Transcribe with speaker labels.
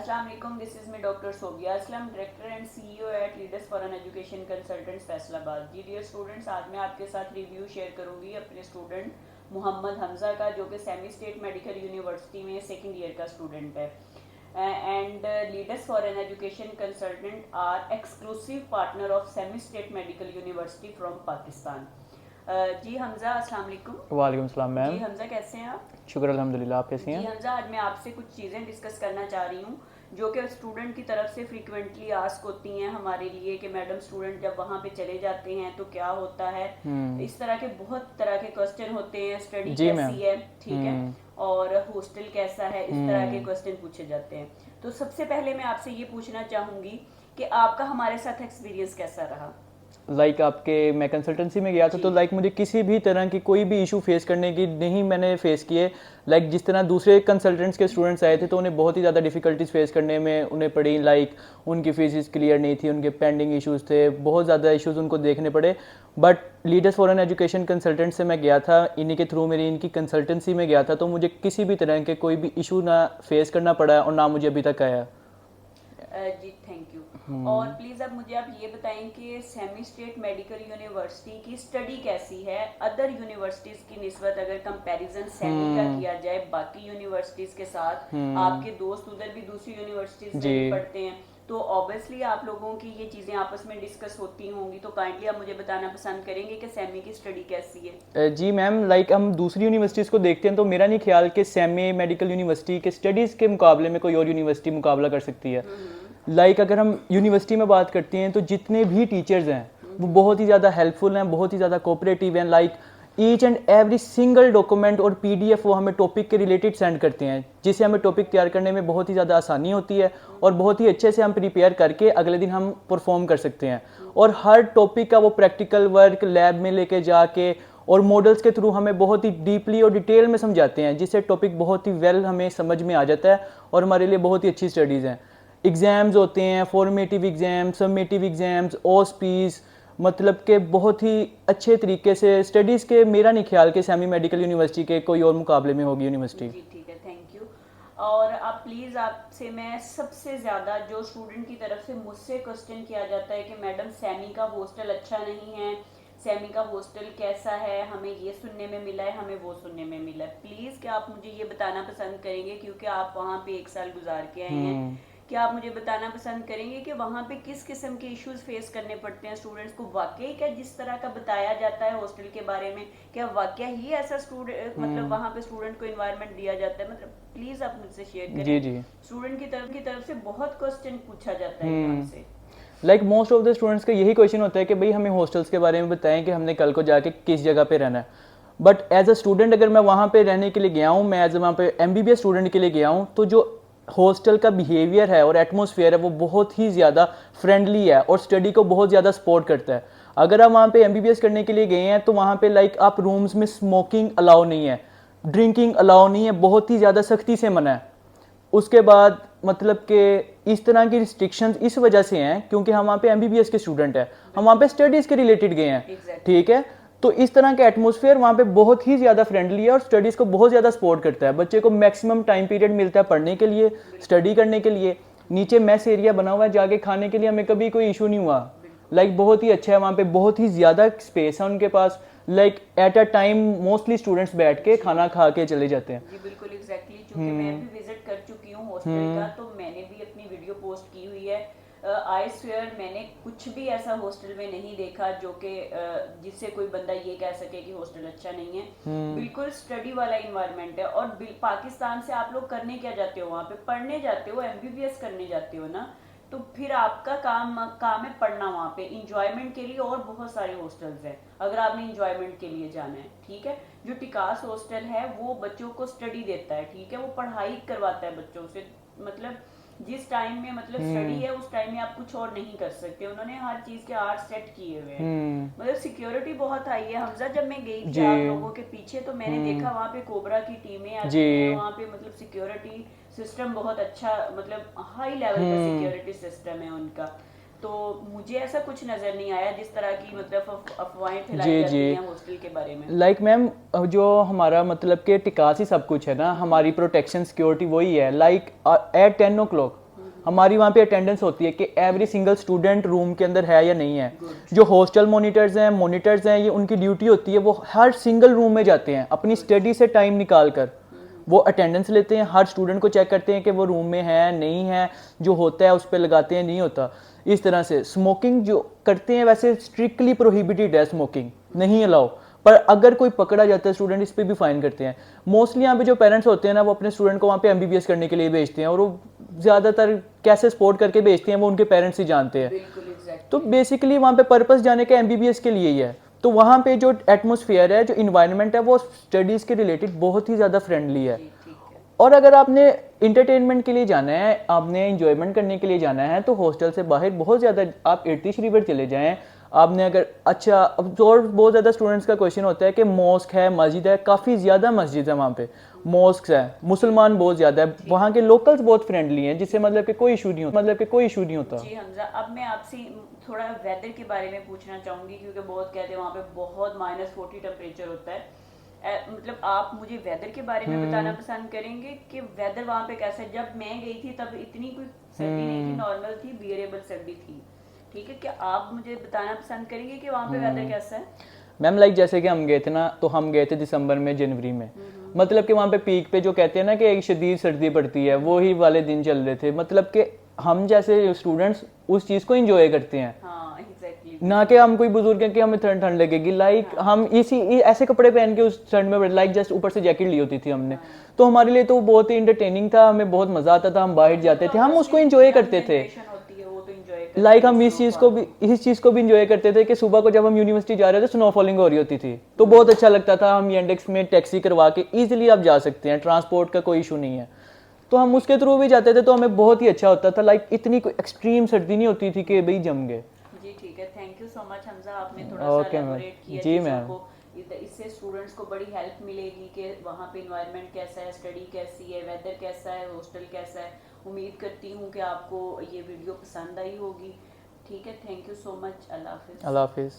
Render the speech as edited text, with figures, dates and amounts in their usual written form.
Speaker 1: अस्सलाम वालेकुम, this is me doctor Sobia Aslam, director and CEO at leaders for an education consultants Faisalabad. जी dear students, आज मैं आपके साथ रिव्यू शेयर करूंगी अपने स्टूडेंट मोहम्मद हमज़ा का, जो कि सेमी स्टेट मेडिकल यूनिवर्सिटी में सेकेंड ईयर का स्टूडेंट है। And leaders for an education consultant are exclusive partner of Semey State Medical University from Pakistan. जी हमज़ा, अस्सलाम वालेकुम।
Speaker 2: वालेकुम सलाम मैम।
Speaker 1: जी हमज़ा, कैसे हैं आप?
Speaker 2: शुक्र अल्हम्दुलिल्लाह, आप कैसी
Speaker 1: जी
Speaker 2: हैं?
Speaker 1: हमज़ा, आज मैं आपसे कुछ चीज़ें डिस्कस करना चाह रही हूँ जो कि स्टूडेंट की तरफ से फ्रीक्वेंटली आस्क होती हैं हमारे लिए कि मैडम स्टूडेंट जब वहाँ पे चले जाते हैं तो क्या होता है। इस तरह के बहुत तरह के क्वेश्चन होते हैं, स्टडी
Speaker 2: जी
Speaker 1: कैसी
Speaker 2: मैम।
Speaker 1: है, ठीक है, और हॉस्टल कैसा है, इस तरह के क्वेश्चन पूछे जाते हैं। तो सबसे पहले मैं आपसे ये पूछना चाहूँगी कि आपका हमारे साथ एक्सपीरियंस कैसा रहा?
Speaker 2: आपके मैं कंसल्टेंसी में गया था तो
Speaker 1: जी।
Speaker 2: मुझे किसी भी तरह की कोई भी इशू फेस करने की नहीं मैंने फेस किए। जिस तरह दूसरे कंसल्टेंट्स के स्टूडेंट्स आए थे तो उन्हें बहुत ही ज़्यादा डिफिकल्टीज फेस करने में उन्हें पड़ी। उनकी फीसिस क्लियर नहीं थी, उनके पेंडिंग इश्यूज थे, बहुत ज़्यादा इश्यूज उनको देखने पड़े। But leaders for an education consultant से मैं गया था, इन्हीं के थ्रू मेरी इनकी कंसल्टेंसी में गया था, तो मुझे किसी भी तरह के कोई भी इशू ना फेस करना पड़ा और ना मुझे अभी तक आया।
Speaker 1: जी थैंक यू। और प्लीज़ अब मुझे आप ये बताएं कि सेमी स्टेट मेडिकल यूनिवर्सिटी की स्टडी कैसी है अदर यूनिवर्सिटीज़ की निस्बत, अगर कंपैरिजन सेमी का किया जाए बाकी यूनिवर्सिटीज़ के साथ। आपके दोस्त उधर भी दूसरी यूनिवर्सिटीज़ में भी पढ़ते हैं, तो ऑब्वियसली आप लोगों की ये चीज़ें आपस में डिस्कस होती होंगी, तो काइंडली आप मुझे बताना पसंद करेंगे कि सेमी की स्टडी कैसी है।
Speaker 2: जी मैम, हम दूसरी यूनिवर्सिटीज़ को देखते हैं तो मेरा नहीं ख्याल कि सेमी मेडिकल यूनिवर्सिटी के स्टडीज़ के मुकाबले में कोई और यूनिवर्सिटी मुकाबला कर सकती है। अगर हम यूनिवर्सिटी में बात करते हैं तो जितने भी टीचर्स हैं वो बहुत ही ज़्यादा हेल्पफुल हैं, बहुत ही ज़्यादा कोऑपरेटिव हैं। Each and every single document और पीडीएफ वो हमें टॉपिक के रिलेटेड सेंड करते हैं, जिससे हमें टॉपिक तैयार करने में बहुत ही ज़्यादा आसानी होती है और बहुत ही अच्छे से हम प्रिपेयर करके अगले दिन हम परफॉर्म कर सकते हैं। और हर टॉपिक का वो प्रैक्टिकल वर्क लैब में लेके जाके और मॉडल्स के थ्रू हमें बहुत ही डीपली और डिटेल में समझाते हैं, जिससे टॉपिक बहुत ही वेल हमें समझ में आ जाता है और हमारे लिए बहुत ही अच्छी स्टडीज़ हैं। एग्ज़ाम्स होते हैं, फॉर्मेटिव एग्ज़ाम, सबमेटिव एग्ज़ाम्स, ओस्पीज, के बहुत ही अच्छे तरीके से स्टडीज़ के मेरा नहीं ख्याल कि सेमी मेडिकल यूनिवर्सिटी के कोई और मुकाबले में होगी यूनिवर्सिटी।
Speaker 1: जी ठीक है, थैंक यू। और आप प्लीज़, आपसे मैं सबसे ज़्यादा जो स्टूडेंट की तरफ से मुझसे क्वेश्चन किया जाता है कि मैडम सेमी का हॉस्टल अच्छा नहीं है, सेमी का हॉस्टल कैसा है, हमें ये सुनने में मिला है, हमें वो सुनने में मिला है। प्लीज़ क्या आप मुझे ये बताना पसंद करेंगे, क्योंकि आप वहाँ पे 1 साल गुजार के आए हैं, क्या आप मुझे बताना पसंद करेंगे कि वहाँ पे किस किस्म के इश्यूज फेस करने पड़ते हैं स्टूडेंट्स को? वाकई क्या जिस तरह का बताया जाता है हॉस्टल के बारे में, क्या वाकई ही ऐसा स्टूडेंट वहाँ पे स्टूडेंट को इन्वायरमेंट दिया जाता है? प्लीज आप मुझसे शेयर करें।
Speaker 2: जी जी।
Speaker 1: स्टूडेंट की तरफ से बहुत क्वेश्चन पूछा जाता है हमसे।
Speaker 2: मोस्ट ऑफ द स्टूडेंट्स का यही क्वेश्चन होता है कि भाई हमें हॉस्टल्स के बारे में बताएं कि हमने कल को जाके किस जगह पे रहना है। बट एज अ स्टूडेंट अगर मैं वहाँ पे रहने के लिए गया हूँ, मैं एज वहाँ पे एमबीबीएस स्टूडेंट के लिए गया हूँ, तो जो हॉस्टल का बिहेवियर है और एटमॉस्फेयर है वो बहुत ही ज़्यादा फ्रेंडली है और स्टडी को बहुत ज़्यादा सपोर्ट करता है। अगर आप वहाँ पे एमबीबीएस करने के लिए गए हैं तो वहाँ पे आप रूम्स में स्मोकिंग अलाउ नहीं है, ड्रिंकिंग अलाउ नहीं है, बहुत ही ज़्यादा सख्ती से मना है। उसके बाद कि इस तरह की रिस्ट्रिक्शंस इस वजह से हैं क्योंकि हम वहाँ पे एमबीबीएस के स्टूडेंट हैं, हम वहाँ पे स्टडीज़ के रिलेटेड गए हैं। ठीक है, तो इस तरह का एटमॉस्फेयर वहाँ पे बहुत ही ज़्यादा फ्रेंडली है और स्टडीज़ को बहुत ज़्यादा सपोर्ट करता है। बच्चे को मैक्सिमम टाइम पीरियड मिलता है पढ़ने के लिए, स्टडी करने के लिए। नीचे मेस एरिया बना हुआ है, जाके खाने के लिए हमें कभी कोई इशू नहीं हुआ। बहुत ही अच्छा है, वहाँ पे बहुत ही ज़्यादा स्पेस है उनके पास। At a time mostly students बैठ के खाना खा के चले जाते हैं।
Speaker 1: जी बिल्कुल एग्जैक्टली, चूंकि मैं भी विजिट कर चुकी हूँ हॉस्टल का, तो मैंने भी अपनी वीडियो पोस्ट की हुई है। आई स्वेयर मैंने कुछ भी ऐसा हॉस्टल में नहीं देखा जो कि जिससे कोई बंदा ये कह सके कि हॉस्टल अच्छा नहीं है। बिल्कुल स्टडी वाला इन्वायरमेंट है। और पाकिस्तान से आप लोग करने क्या जाते हो? वहाँ पे पढ़ने जाते हो, एमबीबीएस करने जाते हो ना, तो फिर आपका काम है पढ़ना। वहाँ पे इंजॉयमेंट के लिए और बहुत सारे हॉस्टल्स हैं अगर आपने इंजॉयमेंट के लिए जाना है। ठीक है, जो टिकास हॉस्टल है वो बच्चों को स्टडी देता है, ठीक है, वो पढ़ाई करवाता है बच्चों से। जिस टाइम में स्टडी है उस टाइम में आप कुछ और नहीं कर सकते। उन्होंने हर चीज के आर्ट सेट किए हुए हैं। सिक्योरिटी बहुत हाई है। हमजा, जब मैं गई थी आप लोगों के पीछे तो मैंने देखा वहाँ पे कोबरा की टीमें आती हैं, वहाँ पे सिक्योरिटी सिस्टम बहुत अच्छा, हाई लेवल का सिक्योरिटी सिस्टम है उनका। तो मुझे ऐसा कुछ नजर नहीं आया जिस तरह की अफवाहें फैलाई जाती हैं हॉस्टल के बारे में।
Speaker 2: मैम जो हमारा कि टिकास ही सब कुछ है ना, हमारी प्रोटेक्शन सिक्योरिटी वही है। एट 10 o'clock हमारी वहाँ पे अटेंडेंस होती है कि एवरी सिंगल स्टूडेंट रूम के अंदर है या नहीं है। जो हॉस्टल मोनिटर्स हैं ये उनकी ड्यूटी होती है, वो हर सिंगल रूम में जाते हैं अपनी स्टडी से टाइम निकाल कर, वो अटेंडेंस लेते हैं, हर स्टूडेंट को चेक करते हैं कि वो रूम में है नहीं है, जो होता है उस पर लगाते हैं नहीं होता। इस तरह से स्मोकिंग जो करते हैं वैसे स्ट्रिक्टली प्रोहिबिटेड है, स्मोकिंग नहीं अलाउ, पर अगर कोई पकड़ा जाता है स्टूडेंट इस पे भी फाइन करते हैं। मोस्टली यहाँ पे जो पेरेंट्स होते हैं ना वो अपने स्टूडेंट को वहाँ पे एमबीबीएस करने के लिए भेजते हैं, और वो ज़्यादातर कैसे सपोर्ट करके भेजते हैं वो उनके पेरेंट्स ही जानते हैं। तो बेसिकली वहाँ पे पर्पस जाने का एमबीबीएस के लिए ही है। तो वहाँ पे जो एटमोसफियर है, जो इन्वायरमेंट है, वो स्टडीज़ के रिलेटेड बहुत ही ज़्यादा फ्रेंडली है। और अगर आपने इंटरटेनमेंट के लिए जाना है, आपने इंजॉयमेंट करने के लिए जाना है, तो हॉस्टल से बाहर बहुत ज़्यादा आप इर्तिश रिवर चले जाएं। आपने अगर अच्छा, अब और बहुत ज़्यादा स्टूडेंट्स का क्वेश्चन होता है कि मॉस्क है, मस्जिद है, काफ़ी ज़्यादा मस्जिद है वहाँ पे, मॉस्क है, मुसलमान बहुत ज़्यादा है, वहाँ के लोकल्स बहुत फ्रेंडली हैं, जिससे मतलब कि कोई इशू नहीं होता।
Speaker 1: जी हमजा, अब मैं आपसे थोड़ा वेदर के बारे में पूछना चाहूँगी, क्योंकि बहुत कहते हैं वहाँ पे बहुत -40 टेम्परेचर होता है। मतलब आप मुझे वेदर के बारे में बताना पसंद करेंगे कि वेदर वहाँ पे कैसा है? जब मैं गई थी तब इतनी कोई सर्दी नहीं थी, नॉर्मल थी, बियरेबल सर्दी थी। ठीक है, क्या आप मुझे बताना पसंद करेंगे कि वहाँ पे वेदर कैसा है?
Speaker 2: मैम लाइक जैसे कि हम गए थे ना, तो हम गए थे दिसंबर में, जनवरी में, मतलब कि वहाँ पे पीक पे जो कहते हैं ना कि एक शदीद सर्दी पड़ती है, वो ही वाले दिन चल रहे थे। मतलब कि हम जैसे स्टूडेंट्स उस चीज़ को इंजॉय करते हैं,
Speaker 1: हाँ एग्जैक्टली।
Speaker 2: ना कि हम कोई बुजुर्ग हैं कि हमें ठंड ठंड लगेगी, लाइक हम ऐसे कपड़े पहन के उस ठंड में, लाइक जस्ट ऊपर से जैकेट ली होती थी हमने, तो हमारे लिए तो बहुत ही इंटरटेनिंग था, हमें बहुत मजा आता था, हम बाहर जाते थे, हम उसको इंजॉय करते थे। लाइक हम इस चीज़ को भी इंजॉय करते थे कि सुबह को जब हम यूनिवर्सिटी जा रहे थे स्नो फॉलिंग हो रही होती थी, तो बहुत अच्छा लगता था। हम येंडेक्स में टैक्सी करवा के ईजिली आप जा सकते हैं, ट्रांसपोर्ट का कोई इशू नहीं है, तो हम उसके थ्रू भी जाते थे, तो हमें बहुत ही अच्छा होता था। लाइक इतनी कोई एक्सट्रीम सर्दी नहीं होती थी कि भाई जम गए।
Speaker 1: जी ठीक है, thank you so much Hamza, आपने थोड़ा सा एलैबोरेट किया
Speaker 2: जी
Speaker 1: चीज़ों
Speaker 2: मैम।
Speaker 1: को। इससे स्टूडेंट्स को बड़ी हेल्प मिलेगी कि वहाँ पे इन्वायरमेंट कैसा है, स्टडी कैसी है, वेदर कैसा है, हॉस्टल कैसा है। उम्मीद करती हूँ कि आपको ये वीडियो पसंद आई होगी। ठीक है, थैंक यू सो मच, अल्लाह हाफिज़।
Speaker 2: अल्लाह हाफिज़।